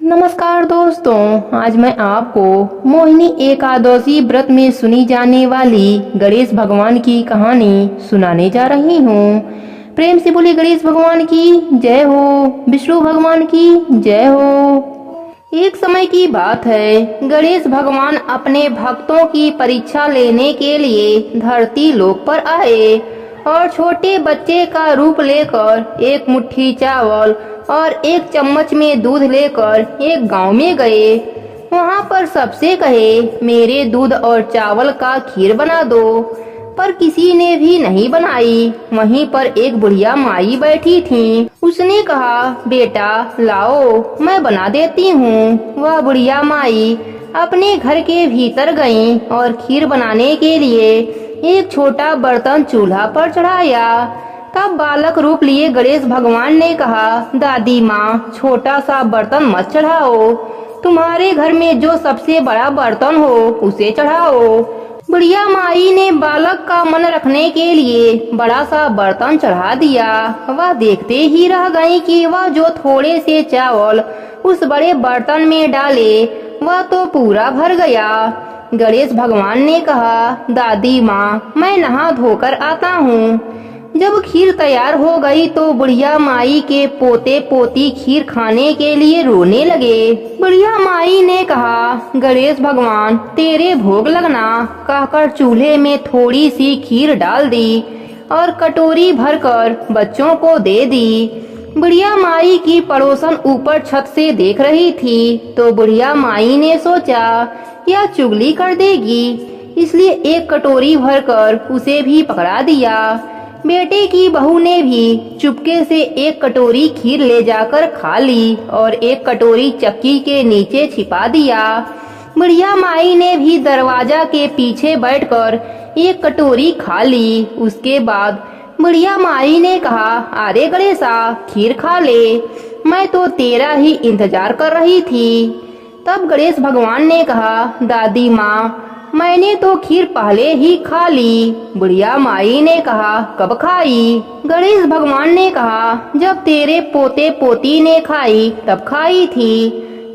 नमस्कार दोस्तों, आज मैं आपको मोहिनी एकादशी व्रत में सुनी जाने वाली गणेश भगवान की कहानी सुनाने जा रही हूँ। प्रेम से बोलिए गणेश भगवान की जय हो, विष्णु भगवान की जय हो। एक समय की बात है, गणेश भगवान अपने भक्तों की परीक्षा लेने के लिए धरती लोक पर आए और छोटे बच्चे का रूप लेकर एक मुट्ठी चावल और एक चम्मच में दूध लेकर एक गांव में गए। वहां पर सबसे कहे, मेरे दूध और चावल का खीर बना दो, पर किसी ने भी नहीं बनाई। वहीं पर एक बुढ़िया माई बैठी थी। उसने कहा, बेटा लाओ, मैं बना देती हूँ। वह बुढ़िया माई अपने घर के भीतर गई और खीर बनाने के लिए एक छोटा बर्तन चूल्हा पर चढ़ाया। तब बालक रूप लिए गणेश भगवान ने कहा, दादी माँ, छोटा सा बर्तन मत चढ़ाओ, तुम्हारे घर में जो सबसे बड़ा बर्तन हो उसे चढ़ाओ। बुढ़िया माई ने बालक का मन रखने के लिए बड़ा सा बर्तन चढ़ा दिया। वह देखते ही रह गई कि वह जो थोड़े से चावल उस बड़े बर्तन में डाले वह तो पूरा भर गया। गणेश भगवान ने कहा, दादी माँ, मैं नहा धोकर आता हूँ। जब खीर तैयार हो गई तो बुढ़िया माई के पोते पोती खीर खाने के लिए रोने लगे। बुढ़िया माई ने कहा, गणेश भगवान, तेरे भोग लगना, कहकर चूल्हे में थोड़ी सी खीर डाल दी और कटोरी भरकर बच्चों को दे दी। बुढ़िया माई की पड़ोसन ऊपर छत से देख रही थी तो बुढ़िया माई ने सोचा, यह चुगली कर देगी, इसलिए एक कटोरी भरकर उसे भी पकड़ा दिया। बेटे की बहू ने भी चुपके से एक कटोरी खीर ले जाकर खा ली और एक कटोरी चक्की के नीचे छिपा दिया। बुढ़िया माई ने भी दरवाजा के पीछे बैठकर एक कटोरी खा ली। उसके बाद बुढ़िया माई ने कहा, अरे गणेशा, खीर खा ले, मैं तो तेरा ही इंतजार कर रही थी। तब गणेश भगवान ने कहा, दादी माँ, मैंने तो खीर पहले ही खा ली। बुढ़िया माई ने कहा, कब खाई? गणेश भगवान ने कहा, जब तेरे पोते पोती ने खाई तब खाई थी,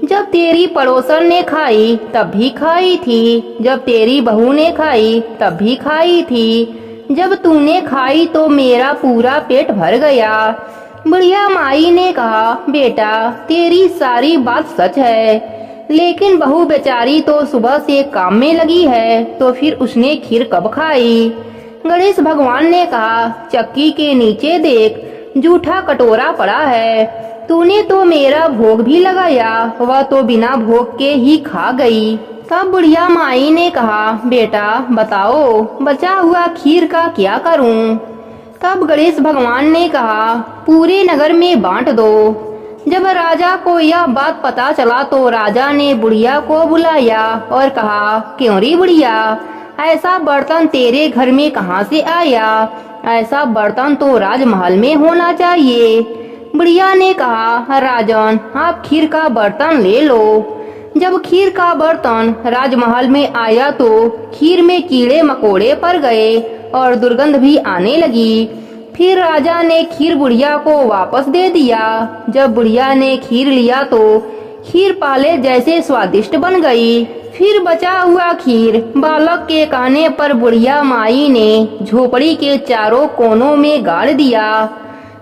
जब तेरी पड़ोसन ने खाई तब भी खाई थी, जब तेरी बहू ने खाई तब भी खाई थी, जब तूने खाई तो मेरा पूरा पेट भर गया। बुढ़िया माई ने कहा, बेटा, तेरी सारी बात सच है, लेकिन बहू बेचारी तो सुबह से काम में लगी है, तो फिर उसने खीर कब खाई? गणेश भगवान ने कहा, चक्की के नीचे देख, जूठा कटोरा पड़ा है, तूने तो मेरा भोग भी लगाया, वह तो बिना भोग के ही खा गई। तब बुढ़िया माई ने कहा, बेटा बताओ, बचा हुआ खीर का क्या करूं? तब गणेश भगवान ने कहा, पूरे नगर में बांट दो। जब राजा को यह बात पता चला तो राजा ने बुढ़िया को बुलाया और कहा, क्यों री बुढ़िया, ऐसा बर्तन तेरे घर में कहाँ से आया? ऐसा बर्तन तो राजमहल में होना चाहिए। बुढ़िया ने कहा, राजन, आप खीर का बर्तन ले लो। जब खीर का बर्तन राजमहल में आया तो खीर में कीड़े मकोड़े पड़ गए और दुर्गंध भी आने लगी। फिर राजा ने खीर बुढ़िया को वापस दे दिया। जब बुढ़िया ने खीर लिया तो खीर पहले जैसे स्वादिष्ट बन गई। फिर बचा हुआ खीर बालक के कहने पर बुढ़िया माई ने झोपड़ी के चारों कोनों में गाड़ दिया।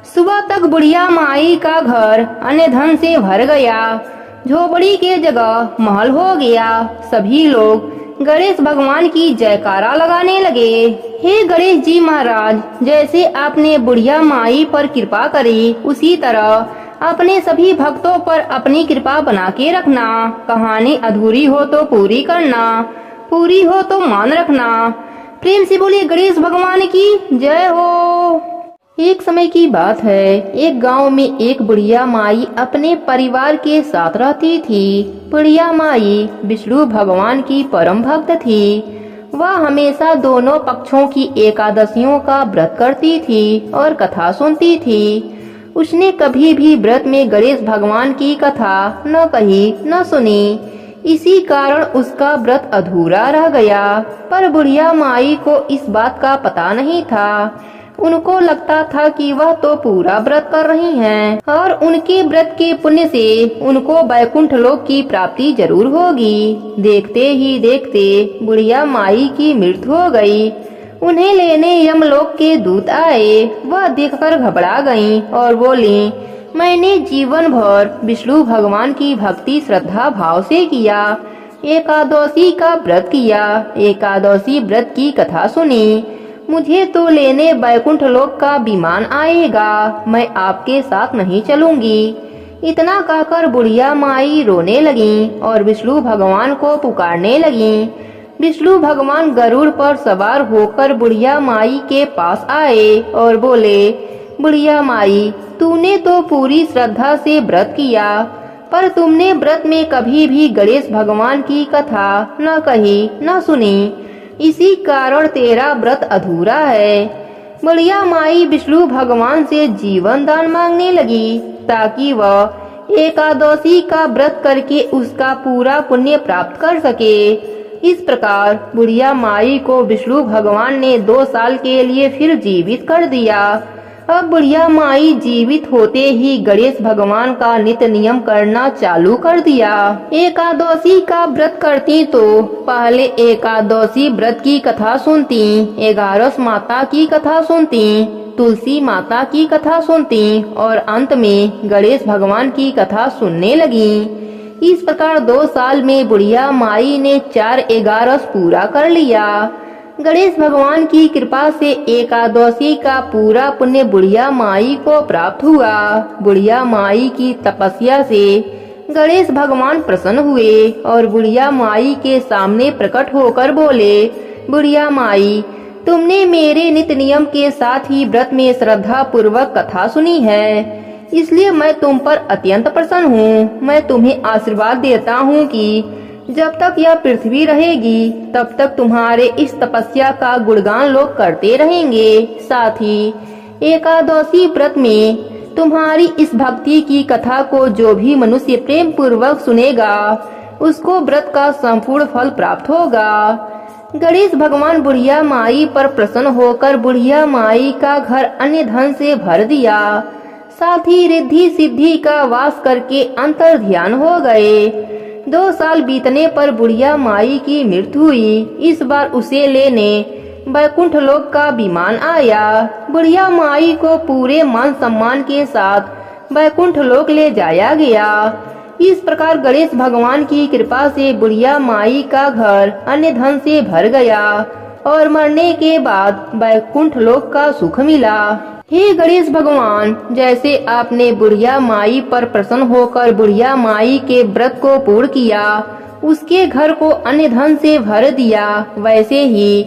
सुबह तक बुढ़िया माई का घर अन्य धन से भर गया। झोपड़ी के जगह महल हो गया। सभी लोग गणेश भगवान की जयकारा लगाने लगे। हे गणेश जी महाराज, जैसे आपने बुढ़िया माई पर कृपा करी, उसी तरह अपने सभी भक्तों पर अपनी कृपा बना के रखना। कहानी अधूरी हो तो पूरी करना, पूरी हो तो मान रखना। प्रेम से बोलिए गणेश भगवान की जय हो। एक समय की बात है, एक गांव में एक बुढ़िया माई अपने परिवार के साथ रहती थी। बुढ़िया माई विष्णु भगवान की परम भक्त थी। वह हमेशा दोनों पक्षों की एकादशियों का व्रत करती थी और कथा सुनती थी। उसने कभी भी व्रत में गणेश भगवान की कथा न कही न सुनी। इसी कारण उसका व्रत अधूरा रह गया। पर बुढ़िया माई को इस बात का पता नहीं था। उनको लगता था कि वह तो पूरा व्रत कर रही हैं और उनके व्रत के पुण्य से उनको वैकुंठ लोक की प्राप्ति जरूर होगी। देखते ही देखते बुढ़िया माई की मृत्यु हो गई। उन्हें लेने यमलोक के दूत आए। वह देखकर घबरा गईं और बोली, मैंने जीवन भर विष्णु भगवान की भक्ति श्रद्धा भाव से किया, एकादशी का व्रत किया, एकादशी व्रत की कथा सुनी। मुझे तो लेने वैकुंठ लोक का विमान आएगा, मैं आपके साथ नहीं चलूंगी। इतना कहकर बुढ़िया माई रोने लगी और विष्णु भगवान को पुकारने लगी। विष्णु भगवान गरुड़ पर सवार होकर बुढ़िया माई के पास आए और बोले, बुढ़िया माई, तूने तो पूरी श्रद्धा से व्रत किया, पर तुमने व्रत में कभी भी गणेश भगवान की कथा न कही न सुनी। इसी कारण तेरा व्रत अधूरा है। बुढ़िया माई विष्णु भगवान से जीवन दान मांगने लगी ताकि वह एकादशी का व्रत करके उसका पूरा पुण्य प्राप्त कर सके। इस प्रकार बुढ़िया माई को विष्णु भगवान ने 2 साल के लिए फिर जीवित कर दिया। अब बुढ़िया माई जीवित होते ही गणेश भगवान का नित्य नियम करना चालू कर दिया। एकादशी का व्रत करती तो पहले एकादशी व्रत की कथा सुनती, 11 माता की कथा सुनती, तुलसी माता की कथा सुनती और अंत में गणेश भगवान की कथा सुनने लगी। इस प्रकार 2 साल में बुढ़िया माई ने 4/11 पूरा कर लिया। गणेश भगवान की कृपा से एकादशी का पूरा पुण्य बुढ़िया माई को प्राप्त हुआ। बुढ़िया माई की तपस्या से गणेश भगवान प्रसन्न हुए और बुढ़िया माई के सामने प्रकट होकर बोले, बुढ़िया माई, तुमने मेरे नित्य नियम के साथ ही व्रत में श्रद्धा पूर्वक कथा सुनी है, इसलिए मैं तुम पर अत्यंत प्रसन्न हूँ। मैं तुम्हें आशीर्वाद देता हूँ कि जब तक यह पृथ्वी रहेगी तब तक तुम्हारे इस तपस्या का गुणगान लोग करते रहेंगे। साथ ही एकादशी व्रत में तुम्हारी इस भक्ति की कथा को जो भी मनुष्य प्रेम पूर्वक सुनेगा उसको व्रत का संपूर्ण फल प्राप्त होगा। गणेश भगवान बुढ़िया माई पर प्रसन्न होकर बुढ़िया माई का घर अन्य धन से भर दिया। साथ ही रिद्धि सिद्धि का वास करके अंतर ध्यान हो गए। 2 साल बीतने पर बुढ़िया माई की मृत्यु हुई। इस बार उसे लेने वैकुंठ लोक का विमान आया। बुढ़िया माई को पूरे मान सम्मान के साथ वैकुंठ लोक ले जाया गया। इस प्रकार गणेश भगवान की कृपा से बुढ़िया माई का घर अन्य धन से भर गया और मरने के बाद वैकुंठ लोक का सुख मिला। हे गणेश भगवान, जैसे आपने बुढ़िया माई पर प्रसन्न होकर बुढ़िया माई के व्रत को पूर्ण किया, उसके घर को अन्य धन से भर दिया, वैसे ही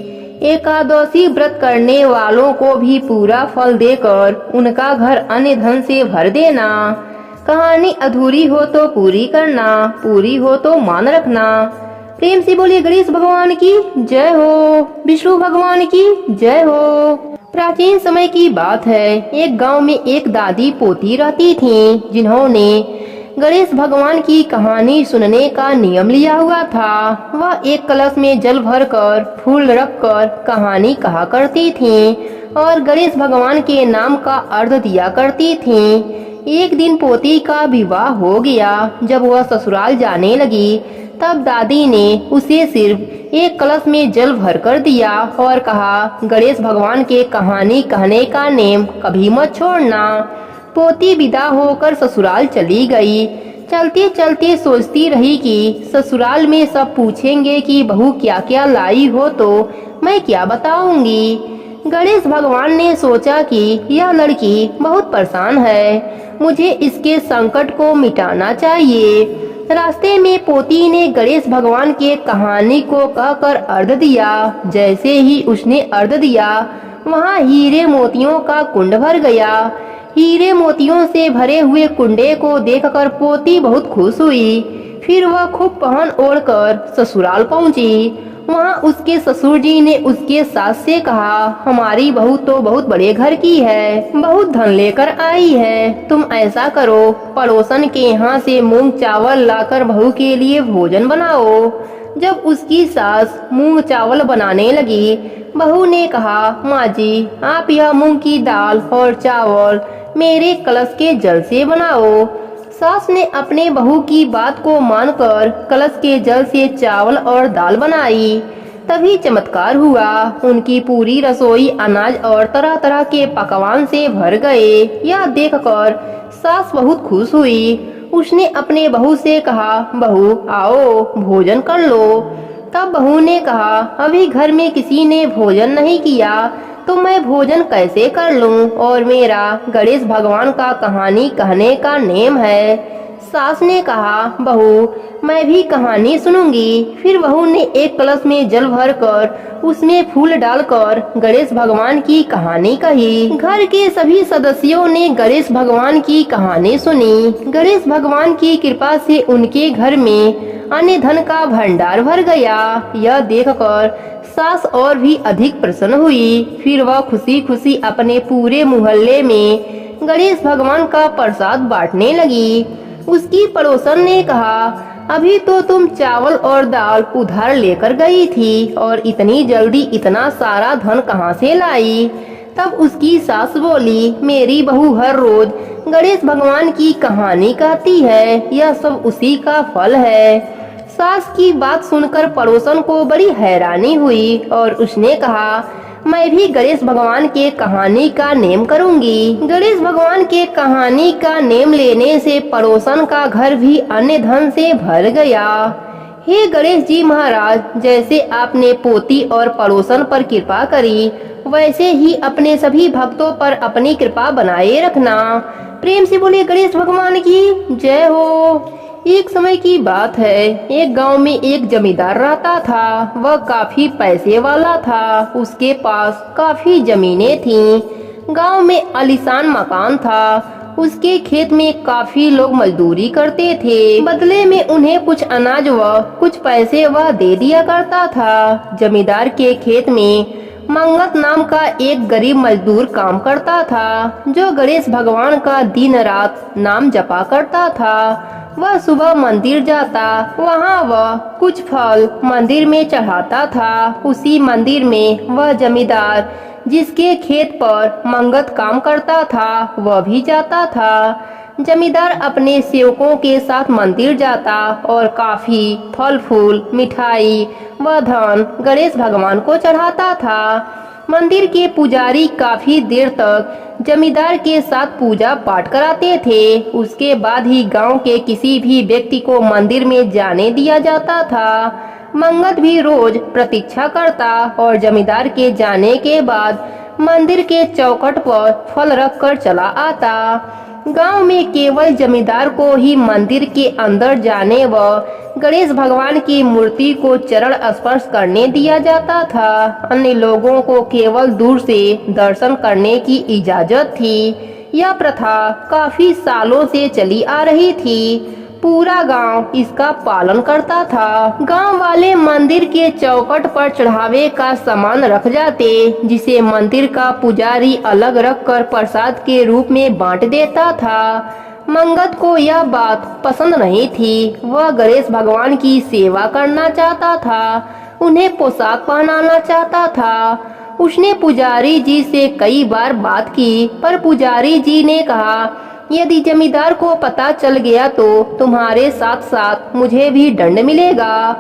एकादशी व्रत करने वालों को भी पूरा फल देकर उनका घर अन्य धन से भर देना। कहानी अधूरी हो तो पूरी करना, पूरी हो तो मान रखना। प्रेम से बोलिए गणेश भगवान की जय हो, विष्णु भगवान की जय हो। प्राचीन समय की बात है, एक गांव में एक दादी पोती रहती थीं, जिन्होंने गणेश भगवान की कहानी सुनने का नियम लिया हुआ था। वह एक कलश में जल भरकर फूल रखकर कहानी कहा करती थीं और गणेश भगवान के नाम का अर्थ दिया करती थीं। एक दिन पोती का विवाह हो गया। जब वह ससुराल जाने लगी तब दादी ने उसे सिर्फ एक कलश में जल भर कर दिया और कहा, गणेश भगवान के कहानी कहने का नेम कभी मत छोड़ना। पोती विदा होकर ससुराल चली गई। चलते चलते सोचती रही कि ससुराल में सब पूछेंगे कि बहू क्या क्या लाई हो तो मैं क्या बताऊंगी। गणेश भगवान ने सोचा कि यह लड़की बहुत परेशान है, मुझे इसके संकट को मिटाना चाहिए। रास्ते में पोती ने गणेश भगवान के कहानी को कहकर अर्घ दिया। जैसे ही उसने अर्घ दिया, वहाँ हीरे मोतियों का कुंड भर गया। हीरे मोतियों से भरे हुए कुंडे को देखकर पोती बहुत खुश हुई। फिर वह खूब पहन ओढ़कर ससुराल पहुंची। वहाँ उसके ससुर जी ने उसके सास से कहा, हमारी बहू तो बहुत बड़े घर की है, बहुत धन लेकर आई है। तुम ऐसा करो, पड़ोसन के यहाँ से मूंग चावल लाकर बहू के लिए भोजन बनाओ। जब उसकी सास मूंग चावल बनाने लगी, बहू ने कहा, माँ जी, आप यह मूंग की दाल और चावल मेरे कलश के जल से बनाओ। सास ने अपने बहू की बात को मानकर कलश के जल से चावल और दाल बनाई। तभी चमत्कार हुआ, उनकी पूरी रसोई अनाज और तरह तरह के पकवान से भर गए। यह देखकर सास बहुत खुश हुई। उसने अपने बहू से कहा, बहू आओ भोजन कर लो। तब बहू ने कहा, अभी घर में किसी ने भोजन नहीं किया तो मैं भोजन कैसे कर लूं, और मेरा गणेश भगवान का कहानी कहने का नेम है। सास ने कहा, बहू मैं भी कहानी सुनूंगी। फिर बहू ने एक कलश में जल भरकर उसमें फूल डालकर गणेश भगवान की कहानी कही। घर के सभी सदस्यों ने गणेश भगवान की कहानी सुनी। गणेश भगवान की कृपा से उनके घर में अन्य धन का भंडार भर गया। यह देखकर सास और भी अधिक प्रसन्न हुई। फिर वह खुशी खुशी अपने पूरे मोहल्ले में गणेश भगवान का प्रसाद बांटने लगी। उसकी पड़ोसन ने कहा, अभी तो तुम चावल और दाल उधार लेकर गई थी और इतनी जल्दी इतना सारा धन कहाँ से लाई। तब उसकी सास बोली, मेरी बहू हर रोज गणेश भगवान की कहानी कहती है, यह सब उसी का फल है। सास की बात सुनकर पड़ोसन को बड़ी हैरानी हुई और उसने कहा, मैं भी गणेश भगवान के कहानी का नेम करूंगी। गणेश भगवान के कहानी का नेम लेने से पड़ोसन का घर भी अन्य धन से भर गया। हे गणेश जी महाराज, जैसे आपने पोती और पड़ोसन पर कृपा करी, वैसे ही अपने सभी भक्तों पर अपनी कृपा बनाए रखना। प्रेम से बोलिए गणेश भगवान की जय हो। एक समय की बात है, एक गांव में एक जमींदार रहता था। वह काफी पैसे वाला था। उसके पास काफी जमीनें थीं। गांव में आलीशान मकान था। उसके खेत में काफी लोग मजदूरी करते थे। बदले में उन्हें कुछ अनाज व कुछ पैसे वह दे दिया करता था। जमींदार के खेत में मंगत नाम का एक गरीब मजदूर काम करता था, जो गणेश भगवान का दिन रात नाम जपा करता था। वह सुबह मंदिर जाता, वहाँ वह कुछ फल मंदिर में चढ़ाता था। उसी मंदिर में वह जमींदार जिसके खेत पर मंगत काम करता था, वह भी जाता था। जमींदार अपने सेवकों के साथ मंदिर जाता और काफी फल फूल, मिठाई व धन गणेश भगवान को चढ़ाता था। मंदिर के पुजारी काफी देर तक जमींदार के साथ पूजा पाठ कराते थे। उसके बाद ही गांव के किसी भी व्यक्ति को मंदिर में जाने दिया जाता था। मंगत भी रोज प्रतीक्षा करता और जमींदार के जाने के बाद मंदिर के चौखट पर फल रख कर चला आता। गांव में केवल जमींदार को ही मंदिर के अंदर जाने व गणेश भगवान की मूर्ति को चरण स्पर्श करने दिया जाता था। अन्य लोगों को केवल दूर से दर्शन करने की इजाजत थी। यह प्रथा काफी सालों से चली आ रही थी। पूरा गांव इसका पालन करता था। गांव वाले मंदिर के चौखट पर चढ़ावे का सामान रख जाते, जिसे मंदिर का पुजारी अलग रख कर प्रसाद के रूप में बांट देता था। मंगत को यह बात पसंद नहीं थी। वह गणेश भगवान की सेवा करना चाहता था, उन्हें पोशाक पहनाना चाहता था। उसने पुजारी जी से कई बार बात की, पर पुजारी जी ने कहा, यदि जमींदार को पता चल गया तो तुम्हारे साथ साथ मुझे भी दंड मिलेगा।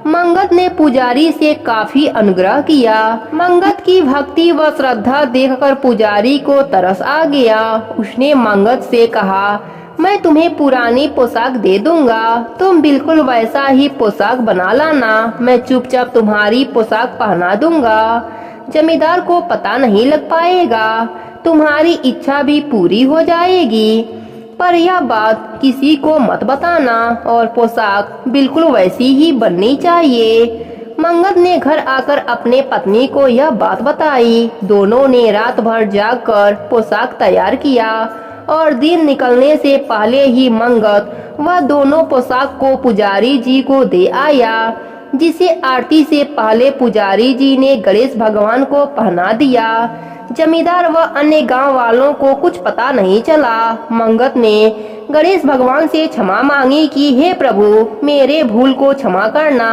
मंगत ने पुजारी से काफी अनुग्रह किया। मंगत की भक्ति व श्रद्धा देखकर पुजारी को तरस आ गया। उसने मंगत से कहा, मैं तुम्हें पुरानी पोशाक दे दूंगा, तुम बिल्कुल वैसा ही पोशाक बना लाना। मैं चुपचाप तुम्हारी पोशाक पहना दूंगा। जमींदार को पता नहीं लग पाएगा, तुम्हारी इच्छा भी पूरी हो जाएगी। पर यह बात किसी को मत बताना और पोशाक बिल्कुल वैसी ही बननी चाहिए। मंगत ने घर आकर अपने पत्नी को यह बात बताई। दोनों ने रात भर जागकर पोशाक तैयार किया और दिन निकलने से पहले ही मंगत वह दोनों पोशाक को पुजारी जी को दे आया, जिसे आरती से पहले पुजारी जी ने गणेश भगवान को पहना दिया। जमींदार व अन्य गांव वालों को कुछ पता नहीं चला। मंगत ने गणेश भगवान से क्षमा मांगी कि हे प्रभु, मेरे भूल को क्षमा करना।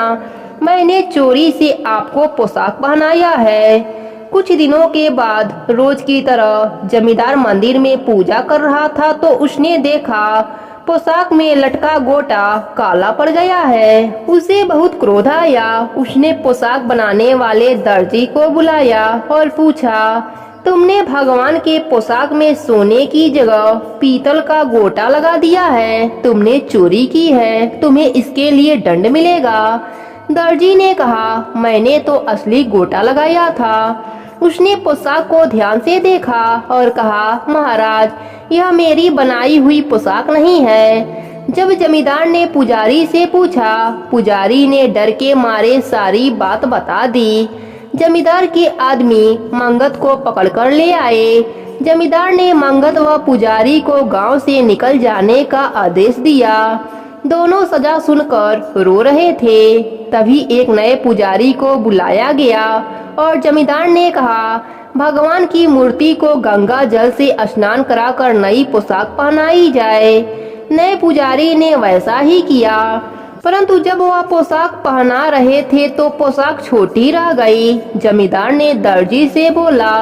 मैंने चोरी से आपको पोशाक पहनाया है। कुछ दिनों के बाद रोज की तरह जमींदार मंदिर में पूजा कर रहा था तो उसने देखा पोशाक में लटका गोटा काला पड़ गया है। उसे बहुत क्रोध आया। उसने पोशाक बनाने वाले दर्जी को बुलाया और पूछा, तुमने भगवान के पोशाक में सोने की जगह पीतल का गोटा लगा दिया है, तुमने चोरी की है, तुम्हें इसके लिए दंड मिलेगा। दर्जी ने कहा, मैंने तो असली गोटा लगाया था। उसने पोशाक को ध्यान से देखा और कहा, महाराज, यह मेरी बनाई हुई पोशाक नहीं है। जब जमींदार ने पुजारी से पूछा, पुजारी ने डर के मारे सारी बात बता दी। जमींदार के आदमी मंगत को पकड़कर ले आए। जमींदार ने मंगत व पुजारी को गांव से निकल जाने का आदेश दिया। दोनों सजा सुनकर रो रहे थे। तभी एक नए पुजारी को बुलाया गया और जमींदार ने कहा, भगवान की मूर्ति को गंगा जल से स्नान कराकर नई पोशाक पहनाई जाए। नए पुजारी ने वैसा ही किया, परंतु जब वह पोशाक पहना रहे थे तो पोशाक छोटी रह गई। जमींदार ने दर्जी से बोला।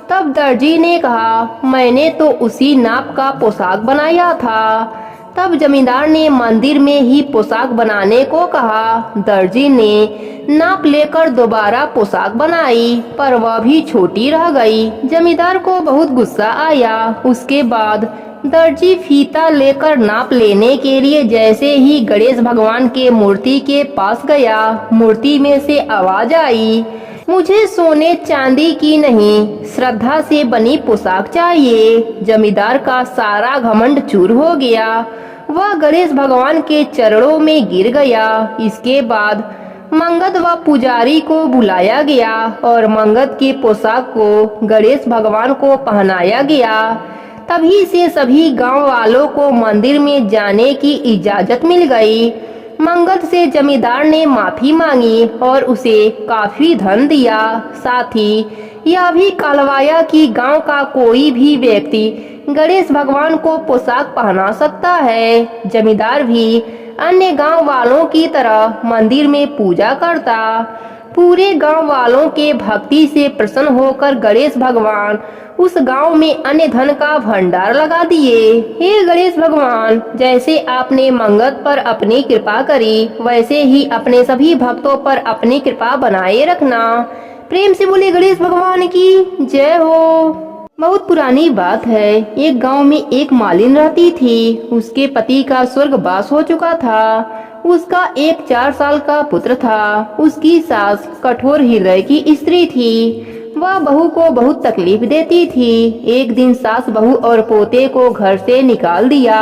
तब दर्जी ने कहा, मैंने तो उसी नाप का पोशाक बनाया था। तब जमींदार ने मंदिर में ही पोशाक बनाने को कहा। दर्जी ने नाप लेकर दोबारा पोशाक बनाई, पर वह भी छोटी रह गई। जमींदार को बहुत गुस्सा आया। उसके बाद दर्जी फीता लेकर नाप लेने के लिए जैसे ही गणेश भगवान के मूर्ति के पास गया, मूर्ति में से आवाज आई, मुझे सोने चांदी की नहीं, श्रद्धा से बनी पोशाक चाहिए। जमींदार का सारा घमंड चूर हो गया। वह गणेश भगवान के चरणों में गिर गया। इसके बाद मंगत व पुजारी को बुलाया गया और मंगत की पोशाक को गणेश भगवान को पहनाया गया। तभी से सभी गांव वालों को मंदिर में जाने की इजाजत मिल गई। मंगत से जमींदार ने माफी मांगी और उसे काफी धन दिया। साथ ही यह भी कहलवाया कि गांव का कोई भी व्यक्ति गणेश भगवान को पोशाक पहना सकता है। जमींदार भी अन्य गांव वालों की तरह मंदिर में पूजा करता। पूरे गांव वालों के भक्ति से प्रसन्न होकर गणेश भगवान उस गांव में अन्य धन का भंडार लगा दिए। हे गणेश भगवान, जैसे आपने मंगत पर अपनी कृपा करी, वैसे ही अपने सभी भक्तों पर अपनी कृपा बनाए रखना। प्रेम से बोले गणेश भगवान की जय हो। बहुत पुरानी बात है। एक गांव में एक मालिन रहती थी। उसके पति का स्वर्गवास हो चुका था। उसका एक 4 साल का पुत्र था। उसकी सास कठोर हृदय की स्त्री थी। वह बहू को बहुत तकलीफ देती थी। एक दिन सास बहू और पोते को घर से निकाल दिया।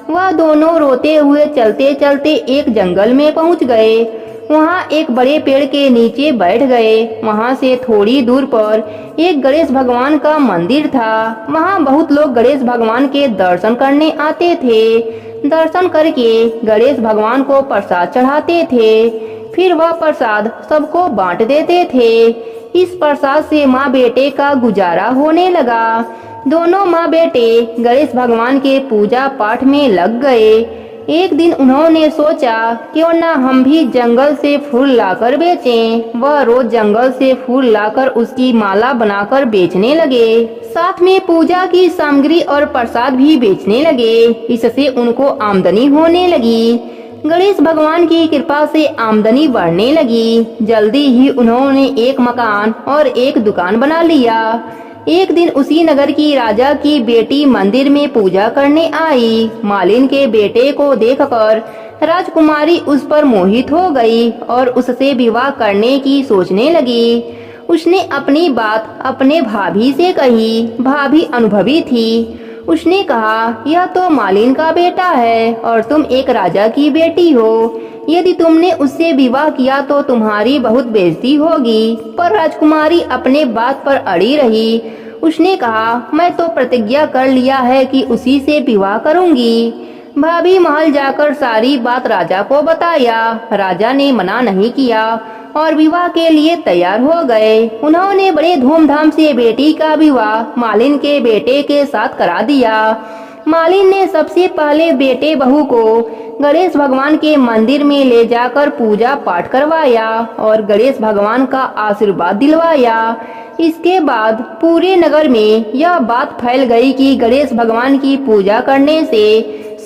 वह दोनों रोते हुए चलते चलते एक जंगल में पहुंच गए। वहां एक बड़े पेड़ के नीचे बैठ गए। वहां से थोड़ी दूर पर एक गणेश भगवान का मंदिर था। वहां बहुत लोग गणेश भगवान के दर्शन करने आते थे। दर्शन करके गणेश भगवान को प्रसाद चढ़ाते थे। फिर वह प्रसाद सबको बांट देते थे। इस प्रसाद से माँ बेटे का गुजारा होने लगा। दोनों माँ बेटे गणेश भगवान के पूजा पाठ में लग गए। एक दिन उन्होंने सोचा, क्यों ना हम भी जंगल से फूल लाकर बेचें। वह रोज जंगल से फूल लाकर उसकी माला बनाकर बेचने लगे। साथ में पूजा की सामग्री और प्रसाद भी बेचने लगे। इससे उनको आमदनी होने लगी। गणेश भगवान की कृपा से आमदनी बढ़ने लगी। जल्दी ही उन्होंने एक मकान और एक दुकान बना लिया। एक दिन उसी नगर की राजा की बेटी मंदिर में पूजा करने आई। मालिन के बेटे को देखकर राजकुमारी उस पर मोहित हो गई और उससे विवाह करने की सोचने लगी। उसने अपनी बात अपने भाभी से कही। भाभी अनुभवी थी। उसने कहा, यह तो मालिन का बेटा है और तुम एक राजा की बेटी हो। यदि तुमने उससे विवाह किया तो तुम्हारी बहुत बेइज्जती होगी। पर राजकुमारी अपने बात पर अड़ी रही। उसने कहा, मैं तो प्रतिज्ञा कर लिया है कि उसी से विवाह करूंगी। भाभी महल जाकर सारी बात राजा को बताया। राजा ने मना नहीं किया और विवाह के लिए तैयार हो गए। उन्होंने बड़े धूमधाम से बेटी का विवाह मालिन के बेटे के साथ करा दिया। मालिन ने सबसे पहले बेटे बहू को गणेश भगवान के मंदिर में ले जाकर पूजा पाठ करवाया और गणेश भगवान का आशीर्वाद दिलवाया। इसके बाद पूरे नगर में यह बात फैल गई कि गणेश भगवान की पूजा करने से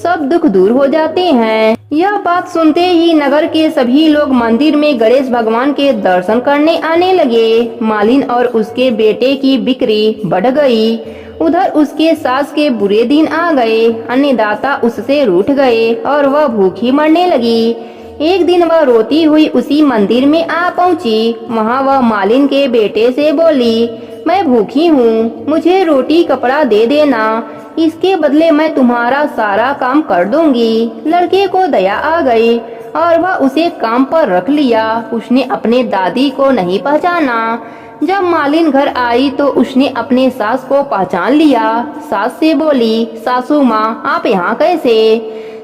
सब दुख दूर हो जाते हैं। यह बात सुनते ही नगर के सभी लोग मंदिर में गणेश भगवान के दर्शन करने आने लगे। मालिन और उसके बेटे की बिक्री बढ़ गई। उधर उसके सास के बुरे दिन आ गए। अन्नदाता उससे रूठ गए और वह भूखी मरने लगी। एक दिन वह रोती हुई उसी मंदिर में आ पहुंची। वहां वह मालिन के बेटे से बोली, मैं भूखी हूँ, मुझे रोटी कपड़ा दे देना, इसके बदले मैं तुम्हारा सारा काम कर दूंगी। लड़के को दया आ गई और वह उसे काम पर रख लिया। उसने अपने दादी को नहीं पहचाना। जब मालिन घर आई तो उसने अपने सास को पहचान लिया। सास से बोली, सासू माँ आप यहाँ कैसे?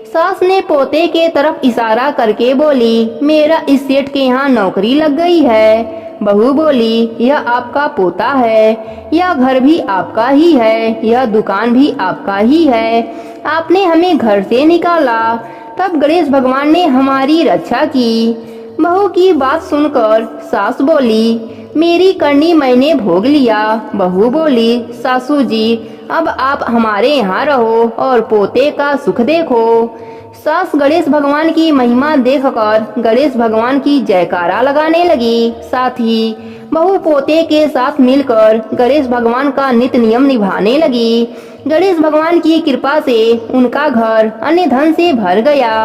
सास ने पोते के तरफ इशारा करके बोली, मेरा इस सेठ के यहाँ नौकरी लग गई है। बहू बोली, यह आपका पोता है, यह घर भी आपका ही है, यह दुकान भी आपका ही है, आपने हमें घर से निकाला, तब गणेश भगवान ने हमारी रक्षा की। बहू की बात सुनकर सास बोली, मेरी करनी मैंने भोग लिया। बहू बोली, सासू जी अब आप हमारे यहाँ रहो और पोते का सुख देखो। सास गणेश भगवान की महिमा देखकर गणेश भगवान की जयकारा लगाने लगी। साथ ही बहू पोते के साथ मिलकर गणेश भगवान का नित्य नियम निभाने लगी। गणेश भगवान की कृपा से उनका घर अन्य धन से भर गया।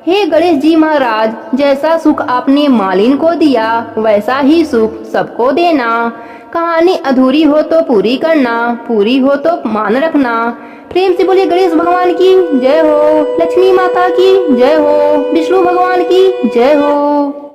हे गणेश जी महाराज, जैसा सुख आपने मालिन को दिया वैसा ही सुख सबको देना। कहानी अधूरी हो तो पूरी करना, पूरी हो तो मान रखना। प्रेम से बोले गणेश भगवान की जय हो, लक्ष्मी माता की जय हो, विष्णु भगवान की जय हो।